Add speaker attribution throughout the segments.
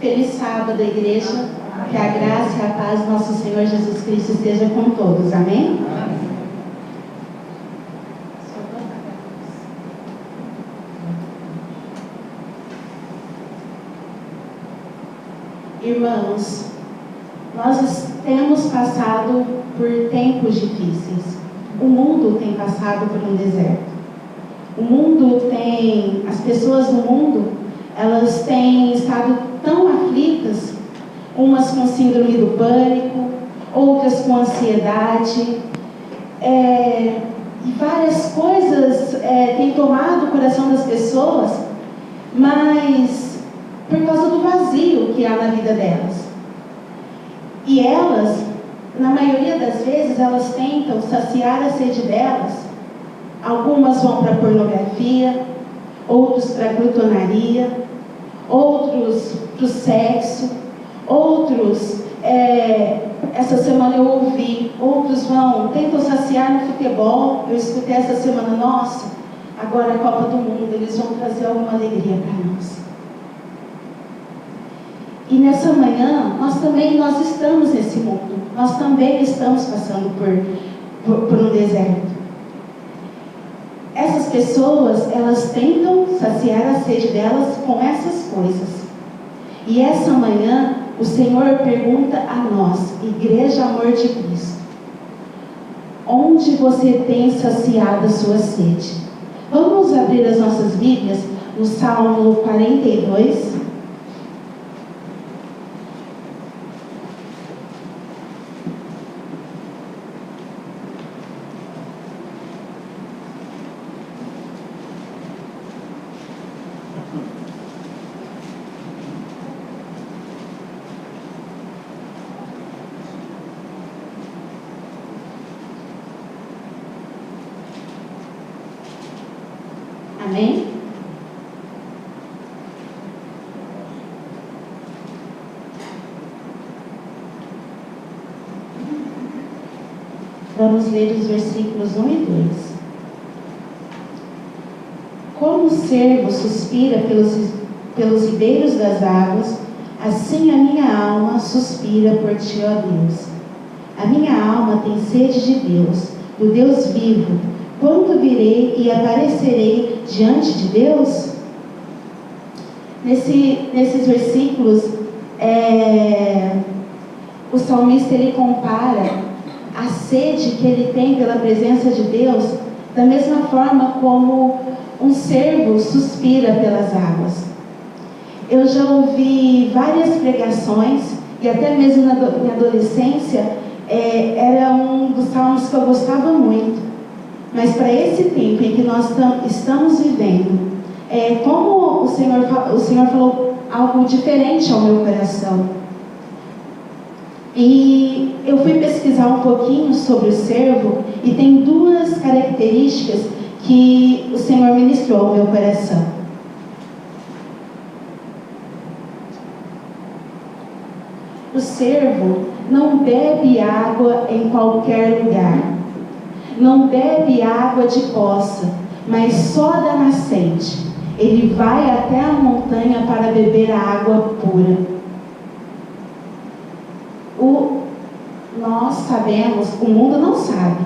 Speaker 1: Feliz sábado, igreja. Que a graça e a paz do nosso Senhor Jesus Cristo esteja com todos. Amém? Irmãos, nós temos passado por tempos difíceis. O mundo tem passado por um deserto. As pessoas no mundo, elas têm estado tão aflitas, umas com síndrome do pânico, outras com ansiedade, e várias coisas têm tomado o coração das pessoas, mas por causa do vazio que há na vida delas. E elas, na maioria das vezes, elas tentam saciar a sede delas. Algumas vão para a pornografia, outros para a glutonaria, outros para o sexo, outros, essa semana eu ouvi, outros tentam saciar no futebol. Eu escutei essa semana, nossa, agora é a Copa do Mundo, eles vão trazer alguma alegria para nós. E nessa manhã, nós estamos nesse mundo, nós também estamos passando por um deserto. Essas pessoas, elas tentam saciar a sede delas com essas coisas. E essa manhã, o Senhor pergunta a nós, Igreja Amor de Cristo, onde você tem saciado a sua sede? Vamos abrir as nossas Bíblias no Salmo 42. Amém? Vamos ler os versículos 1 e 2. Como o servo suspira pelos ribeiros das águas, assim a minha alma suspira por ti, ó Deus. A minha alma tem sede de Deus, do Deus vivo. Quando virei e aparecerei diante de Deus? Nesses versículos, o salmista ele compara a sede que ele tem pela presença de Deus da mesma forma como um servo suspira pelas águas. Eu já ouvi várias pregações, e até mesmo na minha adolescência, era um dos salmos que eu gostava muito. Mas para esse tempo em que nós estamos vivendo, como o Senhor falou algo diferente ao meu coração. E eu fui pesquisar um pouquinho sobre o servo, e tem duas características que o Senhor ministrou ao meu coração. O servo não bebe água em qualquer lugar. Não bebe água de poça, mas só da nascente. Ele vai até a montanha para beber a água pura. Nós sabemos, o mundo não sabe,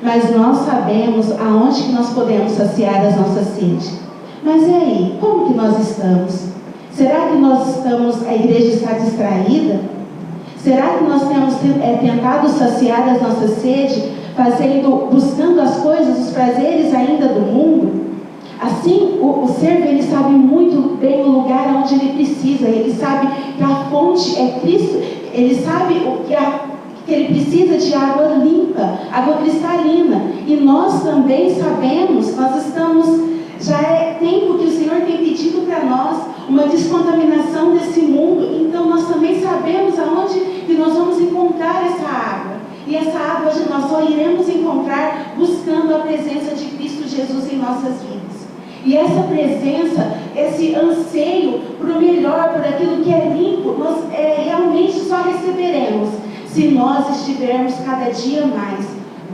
Speaker 1: mas nós sabemos aonde que nós podemos saciar as nossas sedes. Mas e aí, como que nós estamos? Será que a igreja está distraída? Será que nós temos tentado saciar as nossas sedes, buscando as coisas, os prazeres ainda do mundo? Assim, o servo, ele sabe muito bem o lugar onde ele precisa. Ele sabe que a fonte é Cristo. Ele sabe que ele precisa de água limpa, água cristalina. E nós também sabemos, já é tempo que o Senhor tem pedido para nós uma descontaminação desse mundo. Então nós também sabemos aonde que nós vamos encontrar essa água. E essa água nós só iremos encontrar buscando a presença de Cristo Jesus em nossas vidas. E essa presença, esse anseio por o melhor, por aquilo que é limpo, nós realmente só receberemos se nós estivermos cada dia mais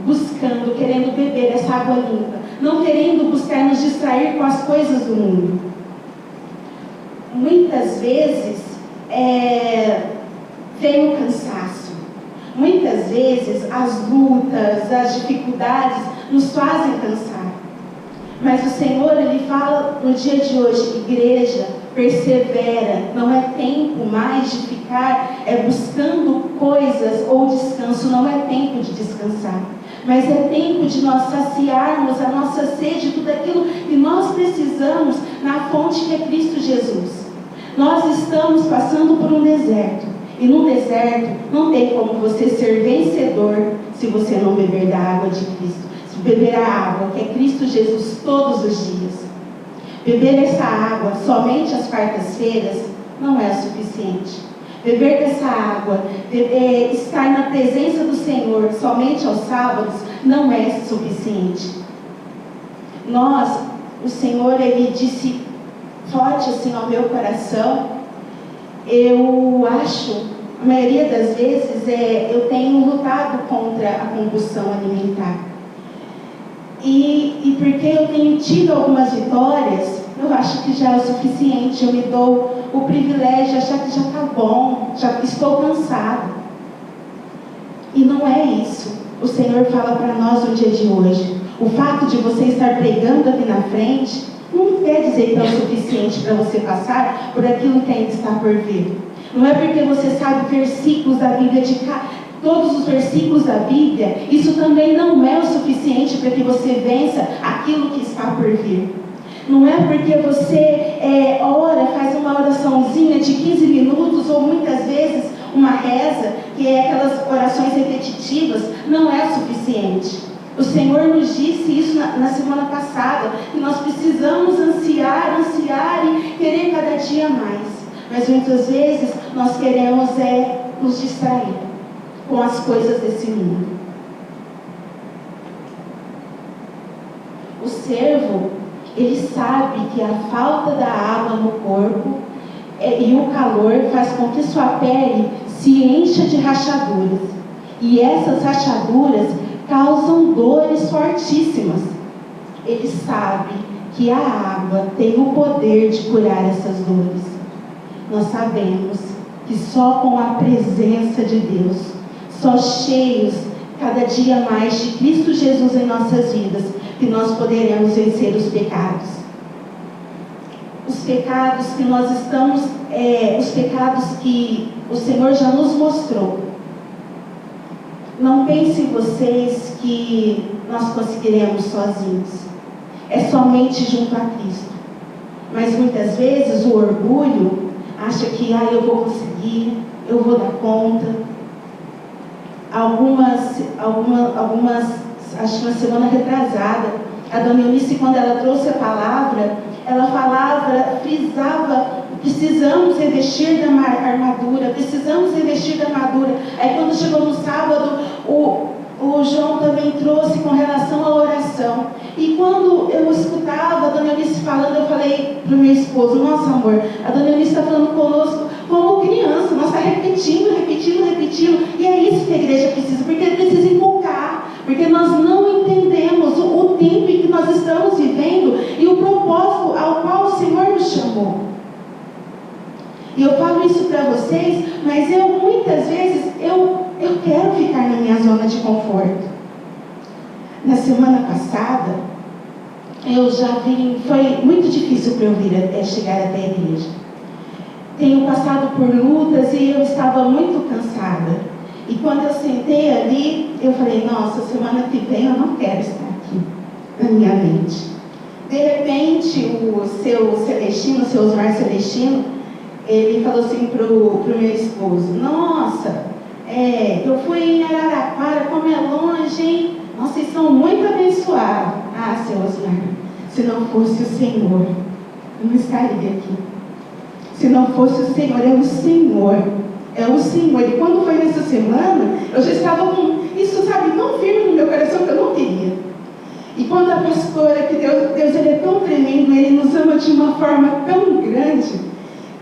Speaker 1: buscando, querendo beber essa água limpa, não querendo buscar nos distrair com as coisas do mundo. Muitas vezes vem o cansaço. Muitas vezes as lutas, as dificuldades nos fazem cansar. Mas o Senhor, Ele fala no dia de hoje: igreja, persevera. Não é tempo mais de ficar buscando coisas ou descanso. Não é tempo de descansar. Mas é tempo de nós saciarmos a nossa sede, tudo aquilo que nós precisamos na fonte que é Cristo Jesus. Nós estamos passando por um deserto. E no deserto não tem como você ser vencedor se você não beber da água de Cristo. Se beber a água que é Cristo Jesus todos os dias. Beber essa água somente às quartas-feiras não é o suficiente. Beber dessa água, estar na presença do Senhor somente aos sábados não é suficiente. O Senhor, Ele disse forte assim ao meu coração. Eu acho, a maioria das vezes, eu tenho lutado contra a compulsão alimentar. E porque eu tenho tido algumas vitórias, eu acho que já é o suficiente. Eu me dou o privilégio de achar que já está bom, já estou cansado. E não é isso. O Senhor fala para nós no dia de hoje. O fato de você estar pregando aqui na frente não quer dizer que é o suficiente para você passar por aquilo que ainda está por vir. Não é porque você sabe versículos da Bíblia, todos os versículos da Bíblia, isso também não é o suficiente para que você vença aquilo que está por vir. Não é porque você ora, faz uma oraçãozinha de 15 minutos ou muitas vezes uma reza, que é aquelas orações repetitivas, não é o suficiente. O Senhor nos disse isso na semana passada, que nós precisamos ansiar e querer cada dia mais. Mas muitas vezes nós queremos nos distrair com as coisas desse mundo. O servo, ele sabe que a falta da água no corpo e o calor faz com que sua pele se encha de rachaduras. E essas rachaduras causam dores fortíssimas. Ele sabe que a água tem o poder de curar essas dores. Nós sabemos que só com a presença de Deus, só cheios cada dia mais de Cristo Jesus em nossas vidas, que nós poderemos vencer os pecados. Os pecados que nós estamos, os pecados que o Senhor já nos mostrou. Não pensem vocês que nós conseguiremos sozinhos. É somente junto a Cristo. Mas muitas vezes o orgulho acha que eu vou conseguir, eu vou dar conta. Algumas, acho que na semana retrasada, a dona Eunice, quando ela trouxe a palavra, ela falava, frisava: precisamos revestir da armadura, precisamos revestir da armadura. Aí quando chegou no sábado, o João também trouxe com relação à oração. E quando eu escutava a dona Eunice falando, eu falei para o meu esposo: nossa amor, a dona Eunice está falando conosco como criança, nós estamos repetindo. E é isso que a igreja precisa, porque precisa inculcar, porque nós não entendemos o tempo em que nós estamos vivendo e o propósito ao qual o Senhor nos chamou. E eu falo isso para vocês, mas muitas vezes eu quero ficar na minha zona de conforto. Na semana passada, foi muito difícil para eu chegar até a igreja. Tenho passado por lutas e eu estava muito cansada. E quando eu sentei ali, eu falei: nossa, semana que vem eu não quero estar aqui, na minha mente. De repente, o seu Osmar Celestino, ele falou assim pro meu esposo: nossa, eu fui em Araraquara, como é longe, hein? Nossa, vocês são muito abençoados. Ah, seu Osmar, se não fosse o Senhor, eu não estaria aqui. Se não fosse o Senhor, é o Senhor. É o Senhor. E quando foi nessa semana, eu já estava com isso, tão firme no meu coração que eu não queria. E quando a pastora, que Deus ele é tão tremendo, Ele nos ama de uma forma tão grande,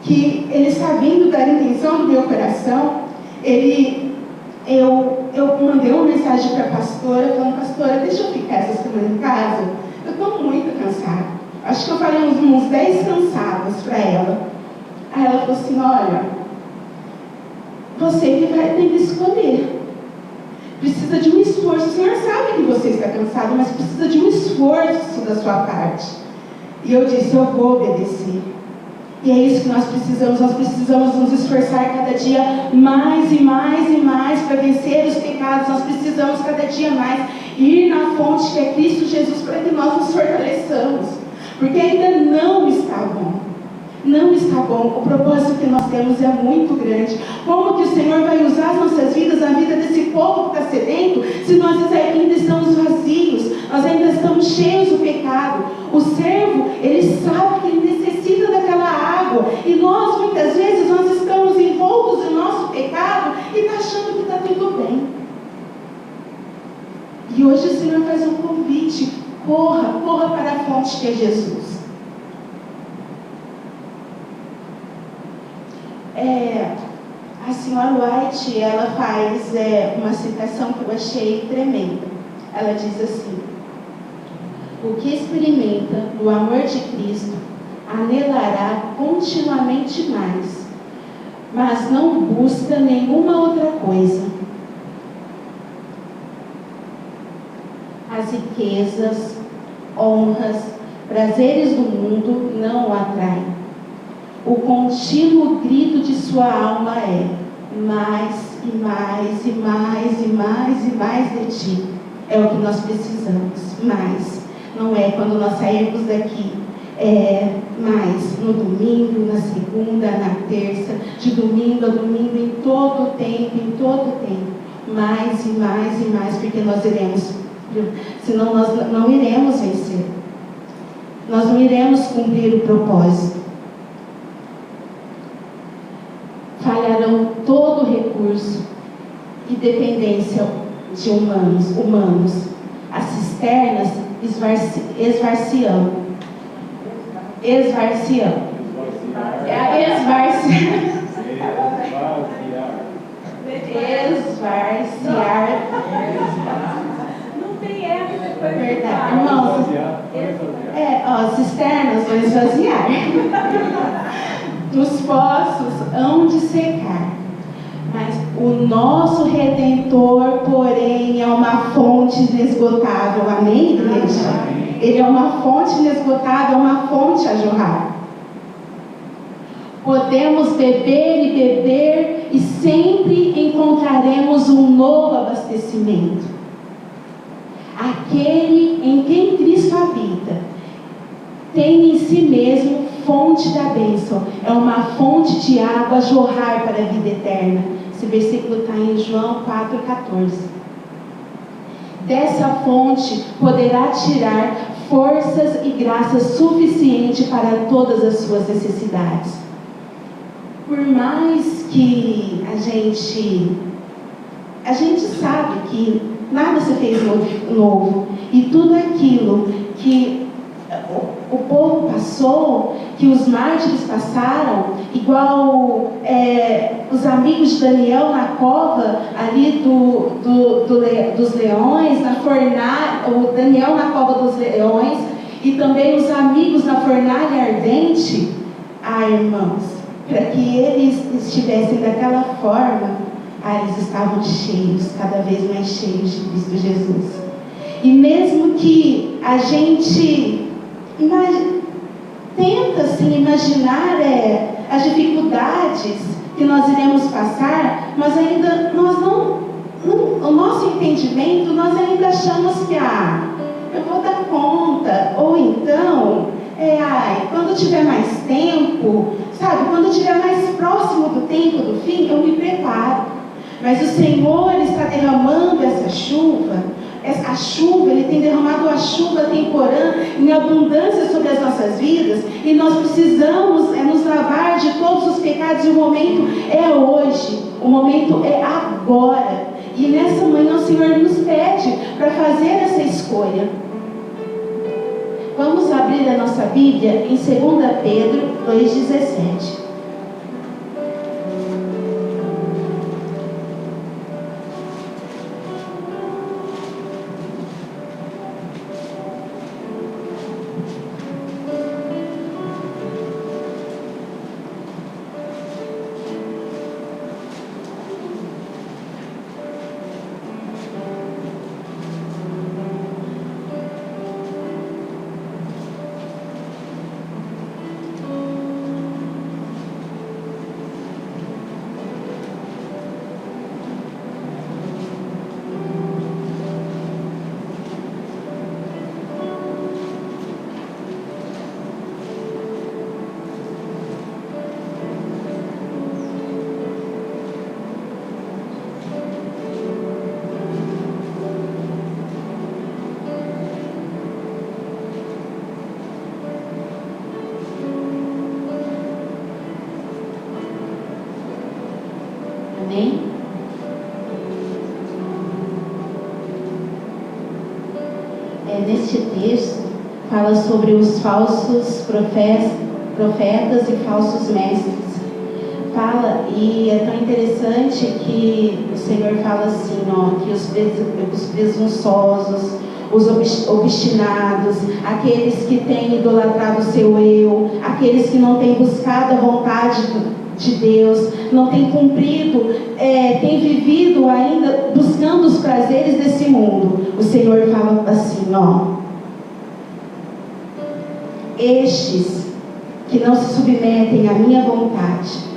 Speaker 1: que Ele sabendo da intenção do meu coração, eu mandei uma mensagem para a pastora, falando: pastora, deixa eu ficar essa semana em casa, eu estou muito cansada. Acho que eu falei uns 10 cansados para ela. Aí ela falou assim: olha, você que vai ter que escolher. Precisa de um esforço. O Senhor sabe que você está cansado, mas precisa de um esforço da sua parte. E eu disse, eu vou obedecer. E é isso que nós precisamos nos esforçar cada dia mais e mais e mais para vencer os pecados. Nós precisamos cada dia mais ir na fonte que é Cristo Jesus para que nós nos fortaleçamos. Porque ainda não está bom. Não está bom. O propósito que nós temos é muito grande. Como que o Senhor vai usar as nossas vidas, a vida desse povo que está sedento, se nós ainda estamos vazios, nós ainda estamos cheios do pecado? O servo, ele sabe que ele necessita daquela água. E nós, muitas vezes, nós estamos envoltos no nosso pecado e está achando que está tudo bem. E hoje o Senhor faz um convite. Corra para a fonte que é Jesus. A senhora White, ela faz uma citação que eu achei tremenda. Ela diz assim: o que experimenta do amor de Cristo anelará continuamente mais, mas não busca nenhuma outra coisa. As riquezas, honras, prazeres do mundo não o atraem. O contínuo grito de sua alma é: mais e mais e mais e mais e mais de ti. É o que nós precisamos, mais. Não é quando nós sairmos daqui, é mais no domingo, na segunda, na terça, de domingo a domingo, em todo o tempo, mais e mais e mais, porque nós iremos, senão nós não iremos vencer. Nós não iremos cumprir o propósito. Falharão todo recurso e dependência de humanos. As cisternas esvaziarão.
Speaker 2: Não tem essa depois.
Speaker 1: Verdade, irmãos. Cisternas vão esvaziar. Os poços hão de secar. Mas o nosso Redentor, porém, é uma fonte inesgotável. Amém, igreja? Ele é uma fonte inesgotável, é uma fonte a jorrar. Podemos beber e beber e sempre encontraremos um novo abastecimento. Aquele em quem Cristo habita tem em si mesmo fonte da bênção. É uma fonte de água a jorrar para a vida eterna. Esse versículo está em João 4,14. Dessa fonte poderá tirar forças e graça suficiente para todas as suas necessidades. Por mais que a gente sabe que nada se fez novo, e tudo aquilo que o povo passou, que os mártires passaram, igual os amigos de Daniel na cova ali dos leões, na fornalha, o Daniel na cova dos leões, e também os amigos na fornalha ardente. Irmãos, para que eles estivessem daquela forma, eles estavam cheios, cada vez mais cheios de Cristo Jesus. E mesmo que a gente tenta assim, imaginar as dificuldades que nós iremos passar, mas ainda o nosso entendimento, nós ainda achamos que eu vou dar conta, ou então quando tiver mais tempo, sabe, quando estiver mais próximo do tempo do fim, eu me preparo. Mas o Senhor está derramando essa chuva. A chuva, Ele tem derramado a chuva temporã em abundância sobre as nossas vidas, e nós precisamos nos lavar de todos os pecados, e o momento é hoje, o momento é agora. E nessa manhã o Senhor nos pede para fazer essa escolha. Vamos abrir a nossa Bíblia em 2 Pedro 2,17. Amém? Neste texto, fala sobre os falsos profetas e falsos mestres. Fala, e é tão interessante que o Senhor fala assim, que os presunçosos, os obstinados, aqueles que têm idolatrado o seu eu, aqueles que não têm buscado a vontade de Deus, não têm cumprido, têm vivido ainda buscando os prazeres desse mundo. O Senhor fala assim, estes que não se submetem à minha vontade,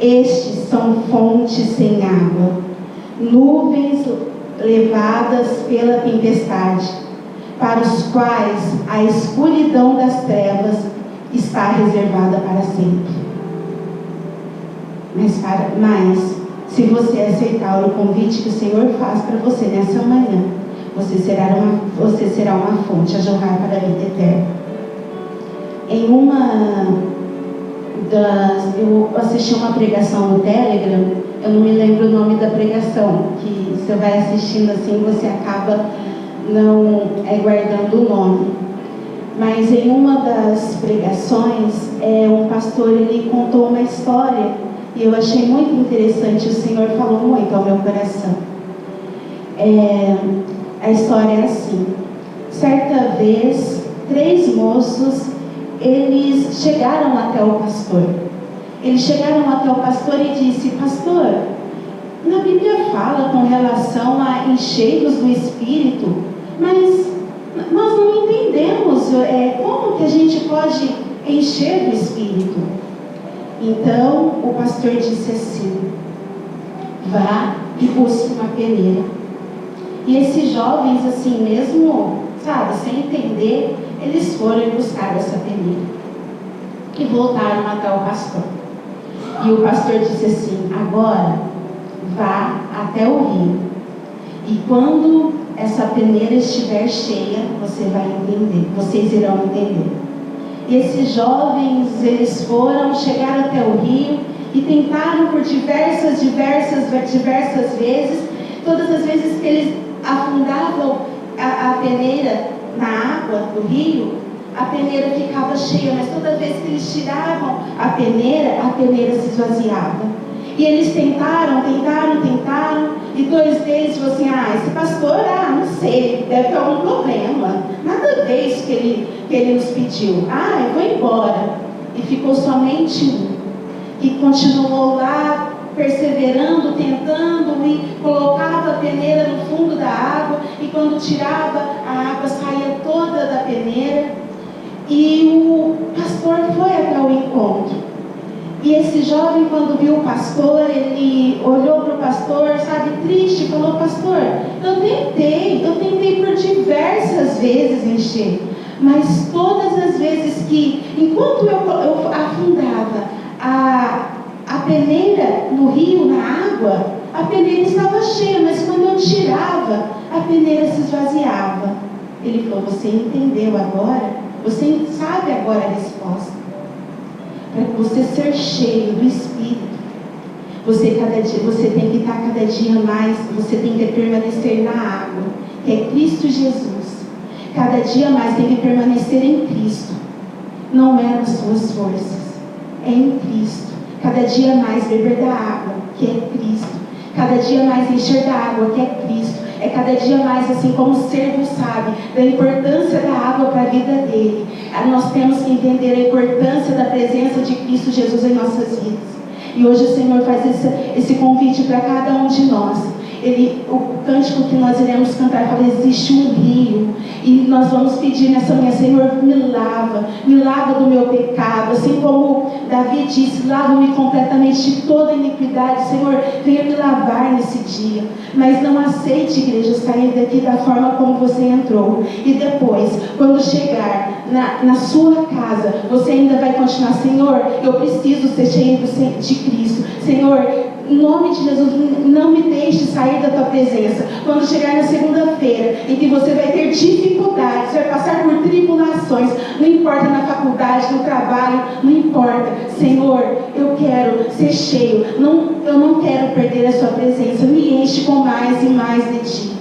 Speaker 1: estes são fontes sem água, nuvens levadas pela tempestade, para os quais a escuridão das trevas está reservada para sempre. Mas se você aceitar o convite que o Senhor faz para você nessa manhã, você será uma fonte a jorrar para a vida eterna. Eu assisti uma pregação no Telegram, eu não me lembro o nome da pregação, que você vai assistindo assim, você acaba não guardando o nome. Mas em uma das pregações, um pastor ele contou uma história, e eu achei muito interessante, o Senhor falou muito ao meu coração. A história é assim: certa vez, 3 moços, eles chegaram até o pastor. Eles chegaram até o pastor e disse: pastor, na Bíblia fala com relação a encheios do Espírito, mas nós não entendemos como que a gente pode encher do Espírito. Então o pastor disse assim: vá e busque uma peneira. E esses jovens, assim mesmo, sabe, sem entender, eles foram buscar essa peneira e voltaram até o pastor. E o pastor disse assim: agora vá até o rio, e quando essa peneira estiver cheia, vocês irão entender. E esses jovens, eles chegaram até o rio e tentaram por diversas vezes. Todas as vezes que eles afundavam a peneira na água do rio, a peneira ficava cheia, mas toda vez que eles tiravam a peneira se esvaziava. E eles tentaram, e 2 deles falaram assim: esse pastor, não sei, deve ter algum problema, nada a ver isso que ele nos pediu, eu vou embora. E ficou somente um, que continuou lá, perseverando, tentando, e colocava a peneira no fundo da água, e quando tirava, a água saía toda da peneira. E o pastor foi até o encontro. E esse jovem, quando viu o pastor, ele olhou para o pastor, sabe, triste, e falou: pastor, eu tentei por diversas vezes encher, mas todas as vezes que, enquanto eu afundava a peneira no rio, na água, a peneira estava cheia, mas quando eu tirava, a peneira se esvaziava. Ele falou: você entendeu agora? Você sabe agora a resposta. Para você ser cheio do Espírito, você tem que estar cada dia mais, você tem que permanecer na água, que é Cristo Jesus. Cada dia mais tem que permanecer em Cristo. Não é nas suas forças, é em Cristo. Cada dia mais beber da água, que é Cristo. Cada dia mais encher da água, que é Cristo. É cada dia mais, assim como o servo sabe da importância da água para a vida dele. Nós temos que entender a importância da presença de Cristo Jesus em nossas vidas. E hoje o Senhor faz esse convite para cada um de nós. O cântico que nós iremos cantar fala: existe um rio, e nós vamos pedir nessa manhã: Senhor, me lava do meu pecado, assim como Davi disse: lava-me completamente de toda iniquidade. Senhor, venha me lavar nesse dia. Mas não aceite, igreja, sair daqui da forma como você entrou, e depois, quando chegar na sua casa, você ainda vai continuar: Senhor, eu preciso ser cheio de Cristo. Senhor, Em nome de Jesus, não me deixe sair da tua presença. Quando chegar na segunda-feira, em que você vai ter dificuldades, vai passar por tribulações, não importa na faculdade, no trabalho, não importa. Senhor, eu quero ser cheio, eu não quero perder a sua presença. Me enche com mais e mais de ti.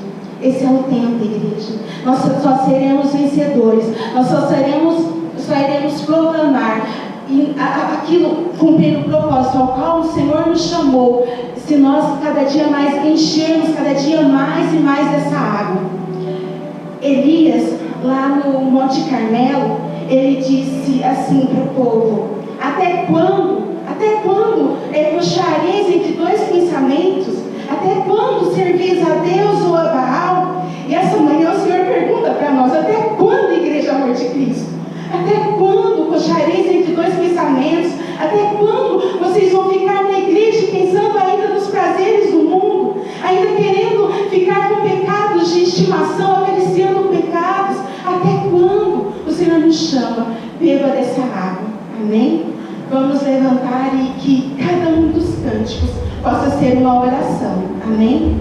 Speaker 1: Esse é o tempo, igreja. Nós só seremos vencedores, nós só iremos proclamar aquilo, cumprindo o propósito ao qual o Senhor nos chamou, se nós cada dia mais enchermos cada dia mais e mais dessa água. Elias, lá no Monte Carmelo, ele disse assim para o povo: até quando puxareis entre dois pensamentos? Até quando servis a Deus ou a Baal? E essa manhã o Senhor pergunta para nós: até quando, igreja Amor de Cristo? Até quando puxareis entre dois pensamentos? Até quando vocês vão ficar na igreja pensando ainda nos prazeres do mundo? Ainda querendo ficar com pecados de estimação, acariciando pecados? Até quando? O Senhor nos chama: beba dessa água. Amém? Vamos levantar e que cada um dos cânticos possa ser uma oração. Amém?